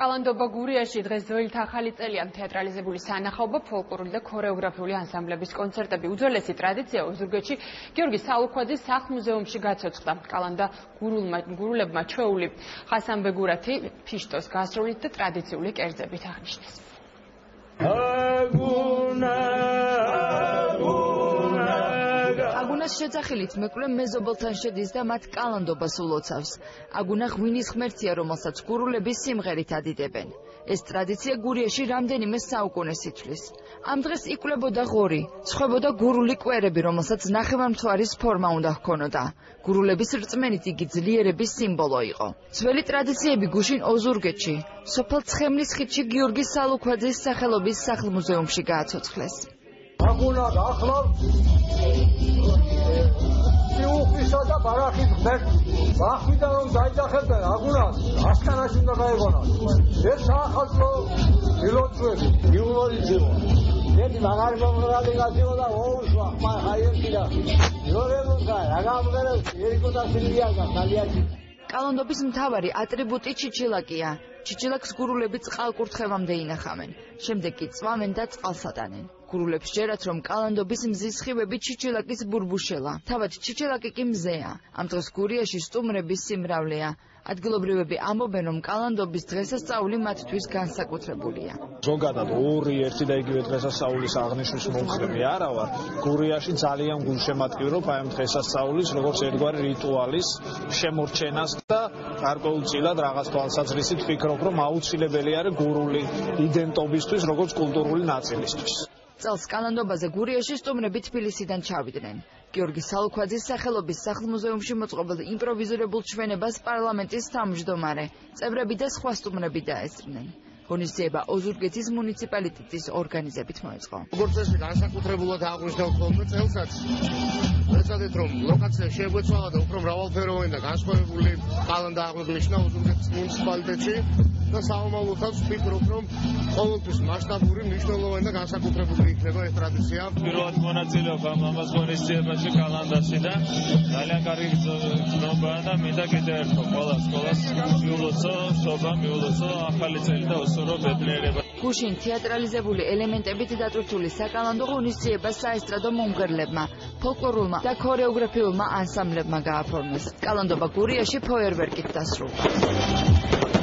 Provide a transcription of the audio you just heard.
კალანდობა გურიაში დღეს ძველი ახალი წელია. თეატრალიზებული სანახაობა, ფოლკლორული და ქორეოგრაფიული ანსამბლების კონცერტები. უძველესი ტრადიცია ოზურგეთში გიორგი საულქვაძის სახლ-მუზეუმში გაცოცხლდა. კალანდა გურულებმა ჩვეული ხასანბეგურათი ფიშტოს გასროლით და ტრადიციული კერძებით აღნიშნეს. აგუნას შეძახილით მეკლე მეზობელთან შედის და მათ კალანდობას ულოცავს. აგუნა ღვინის ღმერთია, რომელსაც გურულების სიმღერით ადიდებენ. ეს ტრადიცია გურიაში რამდენიმე საუკუნეს ითვლის. ამ დღეს იკვლევოდა ღორი, ცხვებოდა გურული კვერები, რომელსაც ნახევარმთვარის ფორმა უნდა ჰქონოდა. გურულების რწმენით იგი ძლიერების სიმბოლო იყო. ძველი ტრადიციები გუშინ ოზურგეთში, სოფელ ცხემლის ხიდში გიორგი საულქვაძის სახელობის სახლ-მუზეუმში გააცოცხლეს. აგუნა ახლავს სიუხვისა და ბარახის ღმერთს. ვახმიდან რომ დაიძახებდნენ აგუნას, ასკანაში უნდა გაეგონათ. ეს საახალწლო ილოცვები, იუმორიზმი. ერთი მაგარი მომღერალი გაწიოდა ოუშვა, ხაიერკიდა. იორემონკა, რაგამღერებს ერიკოდა სილვიაგა ხალიაჩი. კალანდობის მთავარი ატრიბუტი ჩიჩილაკია. ჩიჩილაკს გურულები წყალკურთხევამდე ინახავენ, შემდეგ კი წვავენ და წყალს ატანენ. გურულებს ჯერათ, რომ კალანდობის მზის სხივები ჩიჩილაკის ბურბუშელა. თავად ჩიჩილაკი კი მზეა. ამ დღეს გურიაში სტუმრების სიმრავლეა. ადგილობრივები ამბობენ, რომ კალანდობის დღესასწაული მათთვის განსაკუთრებულია. ზოგადად ერთი და იგივე დღესასწაულის აღნიშვნის მომხრები არა ვარ. გურიაში ძალიან გულშემატკივრო აი ამ დღესასწაულის როგორც ერთგვარი რიტუალის შემორჩენას და გარკვეულწილად რაღაც თვალსაზრისით ვფიქრობ, რომ აუცილებელი არის გურული იდენტობისთვის როგორც კულტურული ნაწილისთვის. წელს კალანდობაზე გურიაში სტუმრები თბილისიდან ჩავიდნენ. გიორგი საულქვაძის სახელობის სახლ-მუზეუმში მოწყობილ იმპროვიზირებულ ჩვენებას პარლამენტის თავმჯდომარე, წევრები და სხვა სტუმრები დაესწრნენ. ღონისძიება ოზურგეთის მუნიციპალიტეტის ორგანიზებით მოეწყო. როგორც წესი განსაკუთრებულად აღვნიშნავთ ხოლმე წელსაც. ეცადეთ, რომ ლოკაცია შეგვეცვალა და უფრო მრავალფეროვანი და განსხვავებული კალანდა აღვნიშნა ოზურგეთის მუნიციპალიტეტში. და საომალოთაც ვფიქრობ, რომ ყოველთვის მასშტაბური, მნიშვნელოვანი და განსაკუთრებული იქნება ეს ტრადიცია. პირველად მონაწილეობ ამას ღონისძიებაში კალანდაში და ძალიან კარგი გზნობაა და მინდა კიდევ ერთხელ ყველა სკოლას მიულოცო, სობა მიულოცო ახალი წელი და უსურო ბედნიერება. გუშინ თეატრალიზებული ელემენტებით დატვირთული საკალანდო ღონისძიება საესტრადო მომღერლებმა, ფოლკლორულმა და ქორეოგრაფიულმა ანსამბლებმა გააფორმეს. კალანდობა გურიაში ფოიერვერკით დასრულდა.